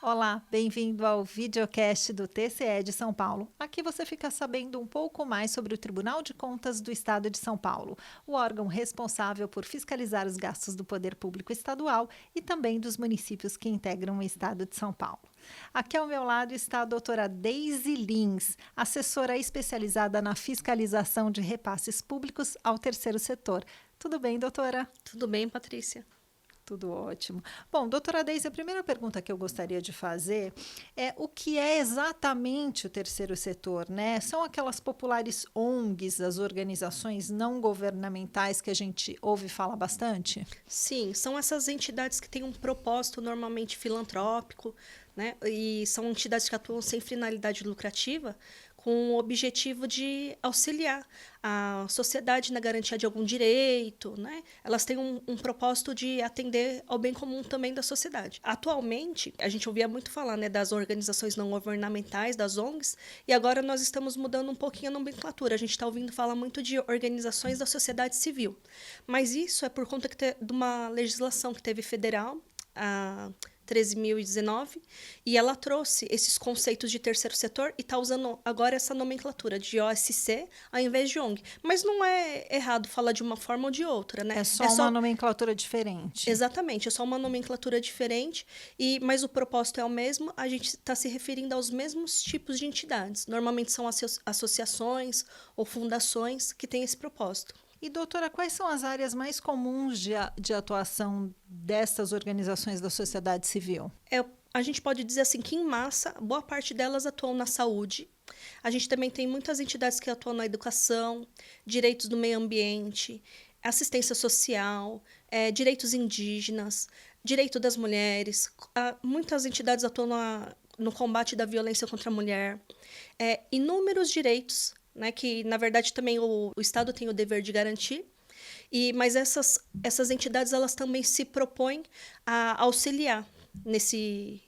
Olá, bem-vindo ao videocast do TCE de São Paulo. Aqui você fica sabendo um pouco mais sobre o Tribunal de Contas do Estado de São Paulo, o órgão responsável por fiscalizar os gastos do poder público estadual e também dos municípios que integram o Estado de São Paulo. Aqui ao meu lado está a doutora Deise Lins, assessora especializada na fiscalização de repasses públicos ao terceiro setor. Tudo bem, doutora? Tudo bem, Patrícia? Tudo ótimo. Bom, doutora Deise, a primeira pergunta que eu gostaria de fazer é o que é exatamente o terceiro setor, né? São aquelas populares ONGs, as organizações não governamentais que a gente ouve falar bastante? Sim, são essas entidades que têm um propósito normalmente filantrópico, né? E são entidades que atuam sem finalidade lucrativa, com o objetivo de auxiliar a sociedade na garantia de algum direito, né? Elas têm um propósito de atender ao bem comum também da sociedade. Atualmente, a gente ouvia muito falar, né, das organizações não governamentais, das ONGs, e agora nós estamos mudando um pouquinho a nomenclatura. A gente está ouvindo falar muito de organizações da sociedade civil. Mas isso é por conta de uma legislação que teve federal, a 13.019, e ela trouxe esses conceitos de terceiro setor e está usando agora essa nomenclatura de OSC ao invés de ONG. Mas não é errado falar de uma forma ou de outra, né? É só uma nomenclatura diferente. Exatamente, é só uma nomenclatura diferente, mas o propósito é o mesmo, a gente está se referindo aos mesmos tipos de entidades. Normalmente são associações ou fundações que têm esse propósito. E, doutora, quais são as áreas mais comuns de atuação dessas organizações da sociedade civil? A gente pode dizer assim que, em massa, boa parte delas atuam na saúde. A gente também tem muitas entidades que atuam na educação, direitos do meio ambiente, assistência social, direitos indígenas, direito das mulheres. Muitas entidades atuam no combate da violência contra a mulher. Inúmeros direitos, né, que, na verdade, também o Estado tem o dever de garantir, mas essas entidades elas também se propõem a auxiliar nesse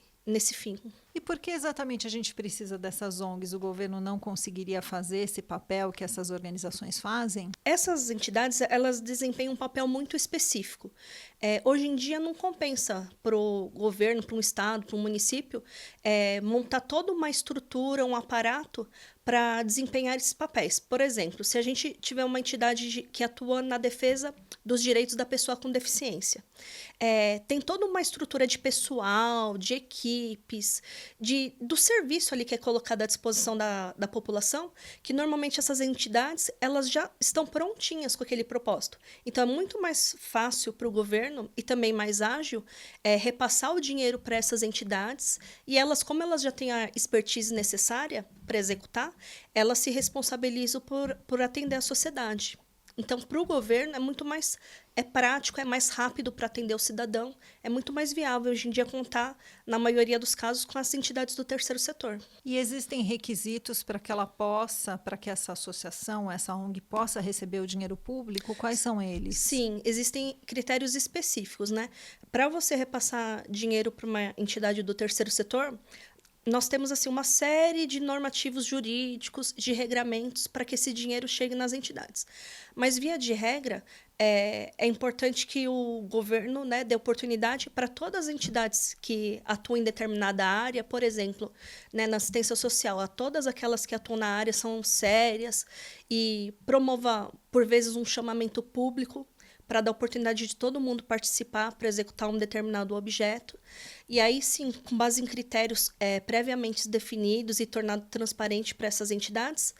fim. E por que exatamente a gente precisa dessas ONGs? O governo não conseguiria fazer esse papel que essas organizações fazem? Essas entidades, elas desempenham um papel muito específico. Hoje em dia não compensa para o governo, para um estado, para um município, montar toda uma estrutura, um aparato para desempenhar esses papéis. Por exemplo, se a gente tiver uma entidade que atua na defesa dos direitos da pessoa com deficiência, tem toda uma estrutura de pessoal, de equipes, do serviço ali que é colocado à disposição da população, que normalmente essas entidades elas já estão prontinhas com aquele propósito. Então é muito mais fácil para o governo e também mais ágil repassar o dinheiro para essas entidades e elas, como elas já têm a expertise necessária para executar, elas se responsabilizam por atender a sociedade. Então, para o governo, é muito mais prático, é mais rápido para atender o cidadão, é muito mais viável hoje em dia contar, na maioria dos casos, com as entidades do terceiro setor. E existem requisitos para que ela possa, para que essa associação, essa ONG possa receber o dinheiro público? Quais são eles? Sim, existem critérios específicos, né? Para você repassar dinheiro para uma entidade do terceiro setor, nós temos assim uma série de normativos jurídicos, de regramentos para que esse dinheiro chegue nas entidades. Mas, via de regra, é importante que o governo, né, dê oportunidade para todas as entidades que atuam em determinada área, por exemplo, né, na assistência social, a todas aquelas que atuam na área são sérias e promova, por vezes, um chamamento público para dar oportunidade de todo mundo participar para executar um determinado objeto. E aí, sim, com base em critérios previamente definidos e tornado transparente para essas entidades,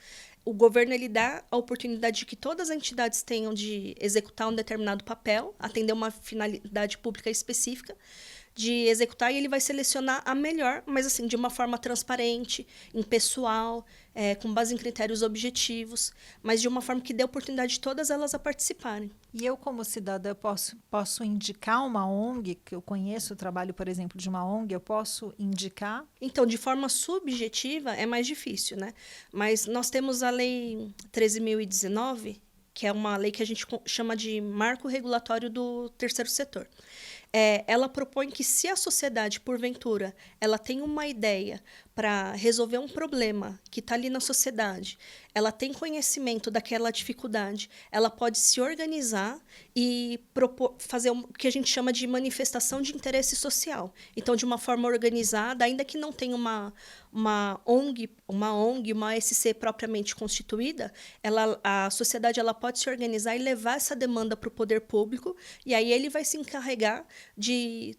o governo ele dá a oportunidade de que todas as entidades tenham de executar um determinado papel, atender uma finalidade pública específica, de executar, e ele vai selecionar a melhor, mas assim, de uma forma transparente, impessoal, com base em critérios objetivos, mas de uma forma que dê oportunidade de todas elas a participarem. E eu, como cidadã, posso indicar uma ONG, que eu conheço o trabalho, por exemplo, de uma ONG, eu posso indicar? Então, de forma subjetiva, é mais difícil, né? Mas nós temos a Lei 13.019, que é uma lei que a gente chama de Marco Regulatório do Terceiro Setor. Ela propõe que, se a sociedade, porventura, ela tem uma ideia para resolver um problema que está ali na sociedade, ela tem conhecimento daquela dificuldade, ela pode se organizar e fazer o que a gente chama de manifestação de interesse social. Então, de uma forma organizada, ainda que não tenha uma ONG, uma SC propriamente constituída, a sociedade ela pode se organizar e levar essa demanda para o poder público, e aí ele vai se encarregar de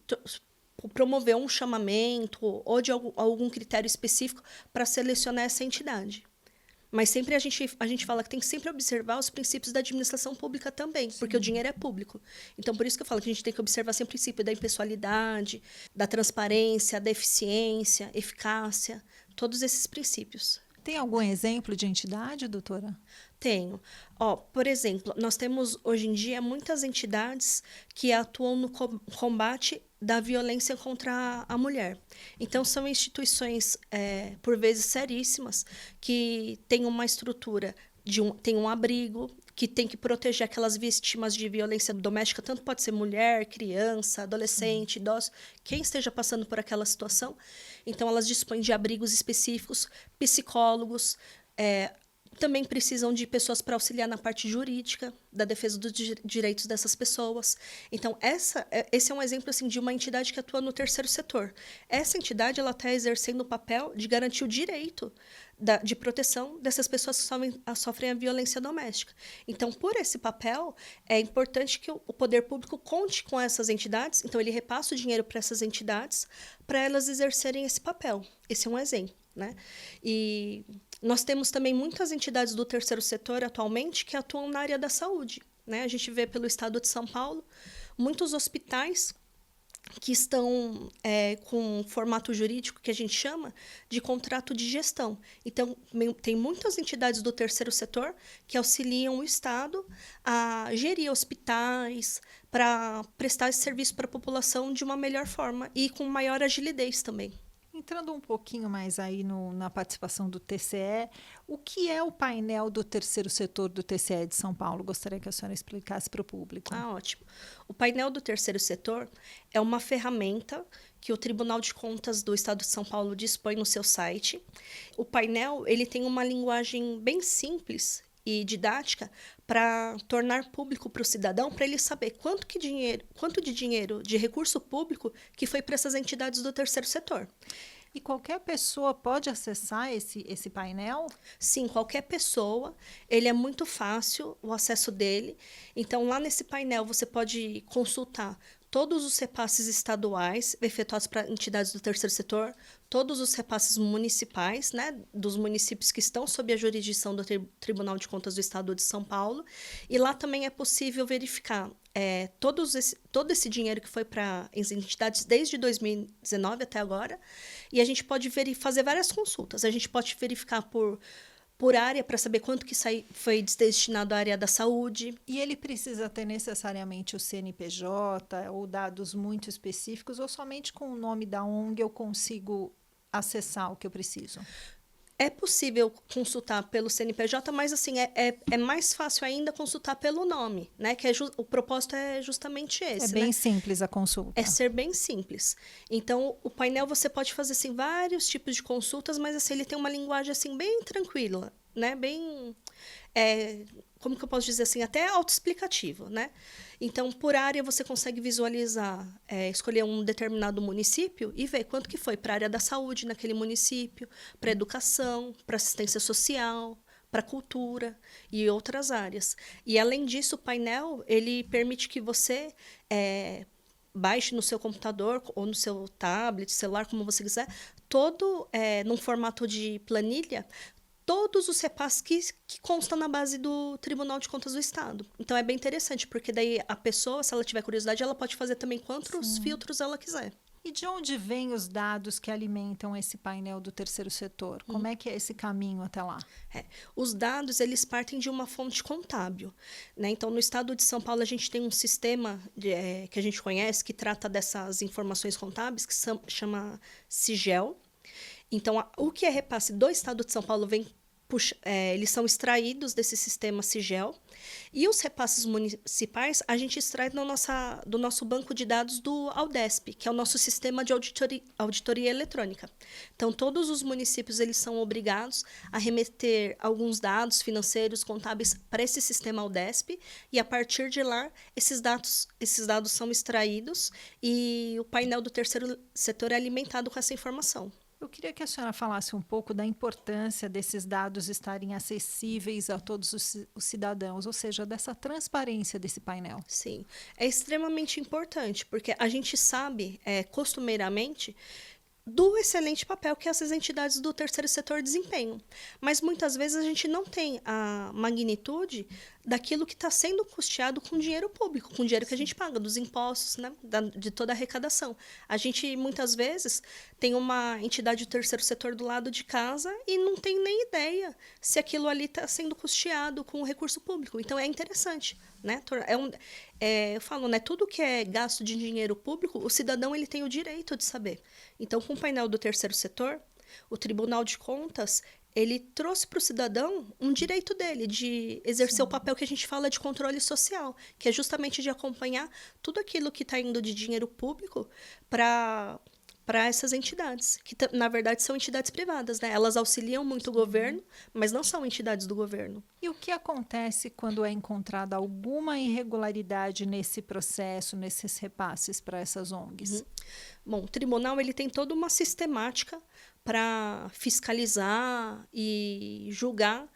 promover um chamamento ou de algum critério específico para selecionar essa entidade. Mas sempre a gente fala que tem que sempre observar os princípios da administração pública também, porque o dinheiro é público. Então, por isso que eu falo que a gente tem que observar sempre o princípio da impessoalidade, da transparência, da eficiência, eficácia, todos esses princípios. Tem algum exemplo de entidade, doutora? Tenho. Por exemplo, nós temos hoje em dia muitas entidades que atuam no combate da violência contra a mulher. Então, são instituições, por vezes, seríssimas, que têm uma estrutura, tem um abrigo, que tem que proteger aquelas vítimas de violência doméstica, tanto pode ser mulher, criança, adolescente, idoso, quem esteja passando por aquela situação. Então, elas dispõem de abrigos específicos, psicólogos, também precisam de pessoas para auxiliar na parte jurídica, da defesa dos direitos dessas pessoas. Então, esse é um exemplo assim, de uma entidade que atua no terceiro setor. Essa entidade está exercendo o papel de garantir o direito de proteção dessas pessoas que sofrem a violência doméstica. Então, por esse papel, é importante que o poder público conte com essas entidades, então ele repassa o dinheiro para essas entidades, para elas exercerem esse papel. Esse é um exemplo, né? E nós temos também muitas entidades do terceiro setor atualmente que atuam na área da saúde, né? A gente vê pelo estado de São Paulo muitos hospitais que estão com um formato jurídico que a gente chama de contrato de gestão. Então, tem muitas entidades do terceiro setor que auxiliam o Estado a gerir hospitais para prestar esse serviço para a população de uma melhor forma e com maior agilidade também. Entrando um pouquinho mais aí na participação do TCE, o que é o painel do terceiro setor do TCE de São Paulo? Gostaria que a senhora explicasse para o público. Ótimo. O painel do terceiro setor é uma ferramenta que o Tribunal de Contas do Estado de São Paulo dispõe no seu site. O painel ele tem uma linguagem bem simples e didática para tornar público para o cidadão, para ele saber quanto de dinheiro de recurso público que foi para essas entidades do terceiro setor. E qualquer pessoa pode acessar esse painel? Sim, qualquer pessoa. Ele é muito fácil, o acesso dele. Então, lá nesse painel, você pode consultar todos os repasses estaduais efetuados para entidades do terceiro setor, todos os repasses municipais, né, dos municípios que estão sob a jurisdição do Tribunal de Contas do Estado de São Paulo. E lá também é possível verificar todo esse dinheiro que foi para as entidades desde 2019 até agora. E a gente pode fazer várias consultas. A gente pode verificar por área para saber quanto que foi destinado à área da saúde. E ele precisa ter necessariamente o CNPJ ou dados muito específicos, ou somente com o nome da ONG eu consigo acessar o que eu preciso? É possível consultar pelo CNPJ, mas assim, é mais fácil ainda consultar pelo nome, né? Que o propósito é justamente esse. É bem né? simples a consulta. É ser bem simples. Então, o painel você pode fazer assim, vários tipos de consultas, mas assim, ele tem uma linguagem assim, bem tranquila, né? Bem. Como que eu posso dizer assim? Até autoexplicativo, né? Então, por área, você consegue visualizar, escolher um determinado município e ver quanto que foi para a área da saúde naquele município, para educação, para assistência social, para cultura e outras áreas. E, além disso, o painel ele permite que você baixe no seu computador ou no seu tablet, celular, como você quiser, num formato de planilha, todos os repasses que constam na base do Tribunal de Contas do Estado. Então, é bem interessante, porque daí a pessoa, se ela tiver curiosidade, ela pode fazer também quantos filtros ela quiser. E de onde vêm os dados que alimentam esse painel do terceiro setor? Como é que é esse caminho até lá? Os dados, eles partem de uma fonte contábil, né? Então, no estado de São Paulo, a gente tem um sistema que a gente conhece, que trata dessas informações contábeis, que chama Sigel. Então, o que é repasse do estado de São Paulo vem eles são extraídos desse sistema Sigel. E os repasses municipais a gente extrai do nosso banco de dados do Aldesp, que é o nosso sistema de auditoria eletrônica. Então, todos os municípios eles são obrigados a remeter alguns dados financeiros, contábeis para esse sistema Aldesp, e a partir de lá, esses dados são extraídos e o painel do terceiro setor é alimentado com essa informação. Eu queria que a senhora falasse um pouco da importância desses dados estarem acessíveis a todos os cidadãos, ou seja, dessa transparência desse painel. Sim, é extremamente importante, porque a gente sabe, costumeiramente, do excelente papel que essas entidades do terceiro setor desempenham. Mas muitas vezes a gente não tem a magnitude daquilo que está sendo custeado com dinheiro público, com dinheiro que a gente paga, dos impostos, né, de toda a arrecadação. A gente, muitas vezes, tem uma entidade do terceiro setor do lado de casa e não tem nem ideia se aquilo ali está sendo custeado com recurso público. Então, é interessante, né? Eu falo, né, tudo que é gasto de dinheiro público, o cidadão ele tem o direito de saber. Então, com o painel do terceiro setor, o Tribunal de Contas ele trouxe para o cidadão um direito dele de exercer o papel que a gente fala de controle social, que é justamente de acompanhar tudo aquilo que está indo de dinheiro público para essas entidades, que na verdade são entidades privadas, né? Elas auxiliam muito o governo, mas não são entidades do governo. E o que acontece quando é encontrada alguma irregularidade nesse processo, nesses repasses para essas ONGs? Bom, o tribunal ele tem toda uma sistemática para fiscalizar e julgar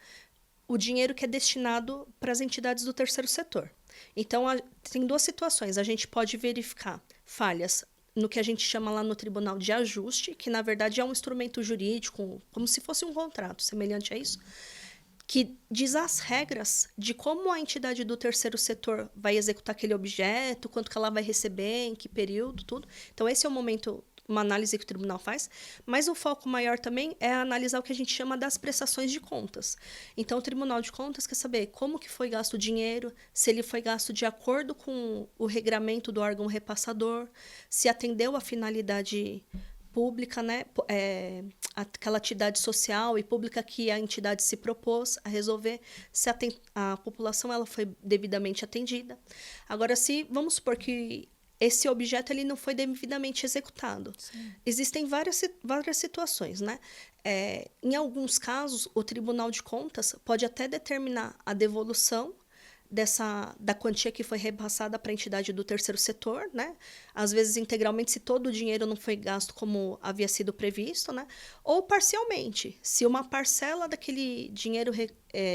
o dinheiro que é destinado para as entidades do terceiro setor. Então, tem duas situações. A gente pode verificar falhas no que a gente chama lá no tribunal de ajuste, que na verdade é um instrumento jurídico, como se fosse um contrato, semelhante a isso, que diz as regras de como a entidade do terceiro setor vai executar aquele objeto, quanto que ela vai receber, em que período, tudo. Então, esse é o momento, uma análise que o tribunal faz, mas o foco maior também é analisar o que a gente chama das prestações de contas. Então, o Tribunal de Contas quer saber como que foi gasto o dinheiro, se ele foi gasto de acordo com o regramento do órgão repassador, se atendeu à finalidade pública, né? Aquela atividade social e pública que a entidade se propôs a resolver, se a população ela foi devidamente atendida. Agora, se vamos supor que esse objeto ele não foi devidamente executado. Sim. Existem várias situações, né? Em alguns casos, o Tribunal de Contas pode até determinar a devolução da quantia que foi repassada para a entidade do terceiro setor, né? Às vezes integralmente, se todo o dinheiro não foi gasto como havia sido previsto, né? Ou parcialmente, se uma parcela daquele dinheiro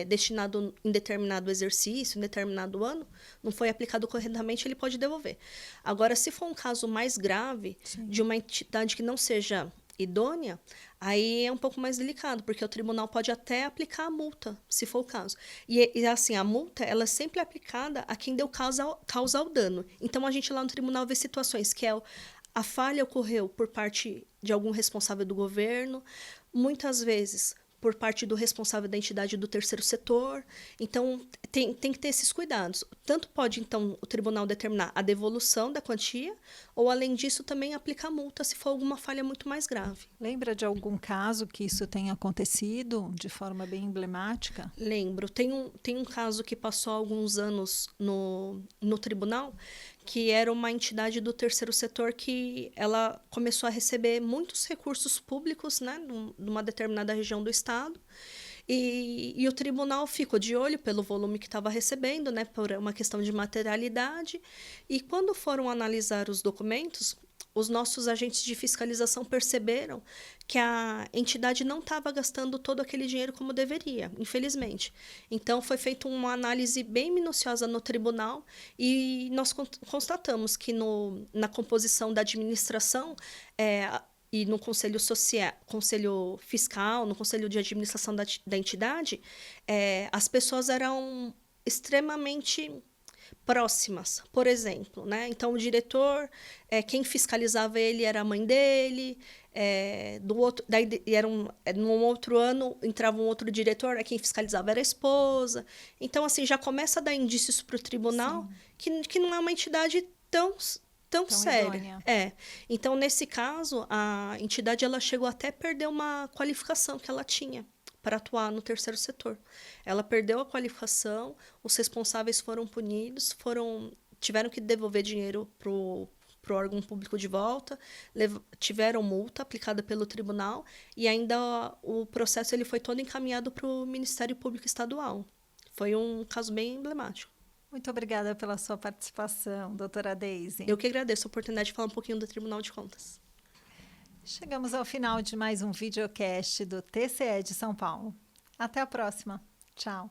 destinado em determinado exercício, em determinado ano, não foi aplicado corretamente, ele pode devolver. Agora, se for um caso mais grave, sim, de uma entidade que não seja idônea, aí é um pouco mais delicado, porque o tribunal pode até aplicar a multa, se for o caso. E assim, a multa, ela é sempre aplicada a quem deu causa ao dano. Então, a gente lá no tribunal vê situações que a falha ocorreu por parte de algum responsável do governo, muitas vezes por parte do responsável da entidade do terceiro setor. Então, tem que ter esses cuidados. Tanto pode, então, o tribunal determinar a devolução da quantia, ou, além disso, também aplicar multa se for alguma falha muito mais grave. Lembra de algum caso que isso tenha acontecido de forma bem emblemática? Lembro. Tem um caso que passou há alguns anos no tribunal, que era uma entidade do terceiro setor que ela começou a receber muitos recursos públicos, né, numa determinada região do estado, e o tribunal ficou de olho pelo volume que estava recebendo, né, por uma questão de materialidade, e quando foram analisar os documentos, os nossos agentes de fiscalização perceberam que a entidade não estava gastando todo aquele dinheiro como deveria, infelizmente. Então, foi feita uma análise bem minuciosa no tribunal e nós constatamos que na composição da administração e no conselho fiscal, no conselho de administração da entidade, as pessoas eram extremamente próximas, por exemplo, né? Então, o diretor, quem fiscalizava ele era a mãe dele, num outro ano entrava um outro diretor, quem fiscalizava era a esposa. Então, assim, já começa a dar indícios para o tribunal que não é uma entidade tão séria. Então, nesse caso, a entidade ela chegou até a perder uma qualificação que ela tinha para atuar no terceiro setor. Ela perdeu a qualificação, os responsáveis foram punidos, tiveram que devolver dinheiro para o órgão público de volta, tiveram multa aplicada pelo tribunal e ainda o processo ele foi todo encaminhado para o Ministério Público Estadual. Foi um caso bem emblemático. Muito obrigada pela sua participação, doutora Deise. Eu que agradeço a oportunidade de falar um pouquinho do Tribunal de Contas. Chegamos ao final de mais um videocast do TCE de São Paulo. Até a próxima. Tchau.